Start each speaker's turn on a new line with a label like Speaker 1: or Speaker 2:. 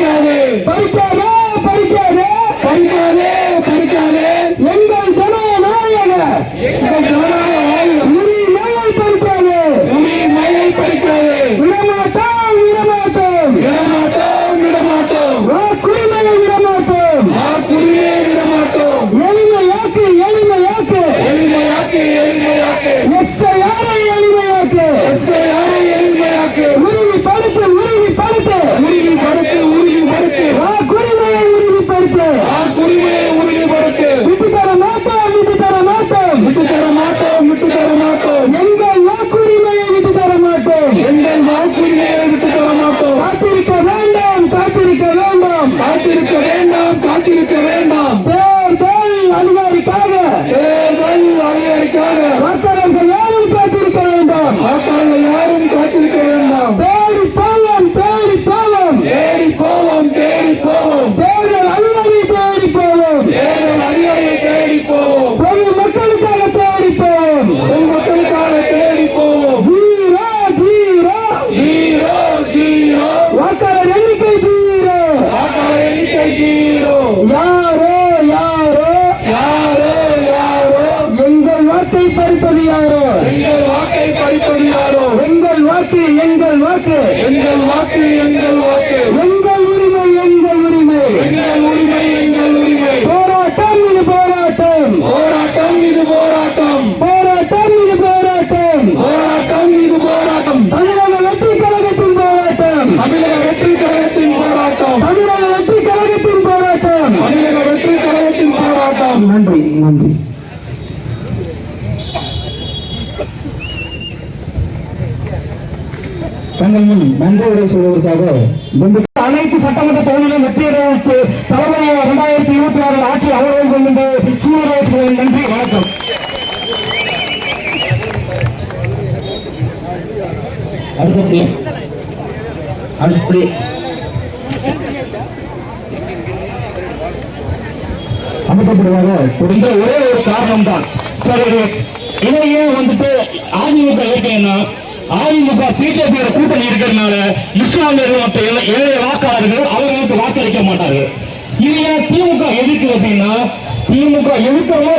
Speaker 1: பறிக்காதே
Speaker 2: பறிக்காதே பறிக்காதே
Speaker 1: பறிக்காதே பறிக்காதே
Speaker 2: எங்கள் ஜனநாயக உரிமையை பறிக்காதே
Speaker 1: உரிமையை பறிக்காதே
Speaker 2: விடமாட்டோம் விடமாட்டோம்
Speaker 1: விடமாட்டோம் விடமாட்டோம்
Speaker 2: வாக்குரிமையை விடமாட்டோம்
Speaker 1: வாக்குரிமையை விடமாட்டோம்
Speaker 2: எளிமையாக்கு எளிமையாக்கு
Speaker 1: எளிமையாக்கு எளிமையாக்கு
Speaker 2: எஸ்ஐஆரை எளிமையாக்கு
Speaker 1: எஸ்ஐஆரை எளிமையாக்கு
Speaker 2: உறுதிப்படுத்து உறுதிப்படுத்து
Speaker 1: உறுதிப்படுத்து உறுதிப்படுத்து
Speaker 2: வாக்குரிமையை உறுதிப்படுத்து
Speaker 1: வாக்குரிமையை உறுதிப்படுத்து
Speaker 2: விட்டு தர மாட்டோம் விட்டு தர மாட்டோம்
Speaker 1: விட்டு தர மாட்டோம் விட்டு தர மாட்டோம்
Speaker 2: எங்கள் வாக்குரிமையை விட்டு தர மாட்டோம்
Speaker 1: எங்கள் வாக்குரிமையை விட்டு தர மாட்டோம்
Speaker 2: காத்திருக்க வேண்டாம் காத்திருக்க வேண்டாம்
Speaker 1: காத்திருக்க வேண்டாம் காத்திருக்க வேண்டாம்
Speaker 2: தேர்தல் அதிகாரிக்காக
Speaker 1: தேர்தல் அதிகாரிக்காக
Speaker 2: வாக்காளர்கள் யாரும் காத்திருக்க வேண்டாம்
Speaker 1: வாக்காளர்கள் யாரும் காத்திருக்க வேண்டாம்
Speaker 2: தேடி போவோம் தேடி போவோம்
Speaker 1: தேடி போவோம் தேடி போவோம்
Speaker 2: தேர்தல் அதிகாரி தேடி போவோம்
Speaker 1: தேர்தல் அதிகாரியை தேடி போவோம்
Speaker 2: பொது மக்களுக்காக தேடி போவோம்
Speaker 1: பொதுமக்களுக்காக தேடி போவோம்
Speaker 2: ஜீரோ ஜீரோ
Speaker 1: ஜீரோ ஜீரோ
Speaker 2: வாக்காளர் எண்ணிக்கை ஜீரோ
Speaker 1: வாக்காளர் எண்ணிக்கை ஜீரோ
Speaker 2: யாரோ யாரோ
Speaker 1: யாரோ யாரோ
Speaker 2: எங்கள் வாக்கை பறிப்பது யாரோ
Speaker 1: எங்கள் வாக்கை பறிப்பது யாரோ
Speaker 2: எங்கள் வாக்கு எங்கள் வாக்கு
Speaker 1: எங்கள் வாக்கு எங்கள் வாக்கு
Speaker 2: எங்கள் உரிமை எங்கள் உரிமை
Speaker 1: எங்கள் உரிமை எங்கள் உரிமை
Speaker 2: போராட்டம் இது போராட்டம்
Speaker 1: போராட்டம் இது போராட்டம்
Speaker 2: போராட்டம் இது போராட்டம்
Speaker 1: போராட்டம் இது போராட்டம்
Speaker 2: தமிழக வெற்றி கழகத்தின் போராட்டம்
Speaker 1: தமிழக வெற்றி கழகத்தின் போராட்டம்
Speaker 2: தமிழக வெற்றி கழகத்தின் போராட்டம்
Speaker 1: தமிழக வெற்றி கழகத்தின் போராட்டம்
Speaker 2: நன்றி நன்றி தங்கள் முன் நன்றி உரை சொல்வதற்காக அனைத்து சட்டமன்ற தொகுதியிலும் வெற்றியடைத்து தலைமையாக 2026 ஆட்சி அவர்கள் கொண்டு சூழலுக்கு நன்றி வணக்கம். அடுத்தபடி அமைக்கப்படுவாங்க என்ற ஒரே ஒரு காரணம் தான். சரி, இதையே வந்துட்டு அதிமுக ஏற்கனா அதிமுக பிஜேபியோட கூட்டணி இருக்கிறதுனால இஸ்லாமியர்கள் மற்ற ஏழை வாக்காளர்கள் அவர்களுக்கு வாக்களிக்க மாட்டார்கள். இது ஏன் திமுக எதிர்க்கு அப்படின்னா திமுக எதிர்க்கிறவங்க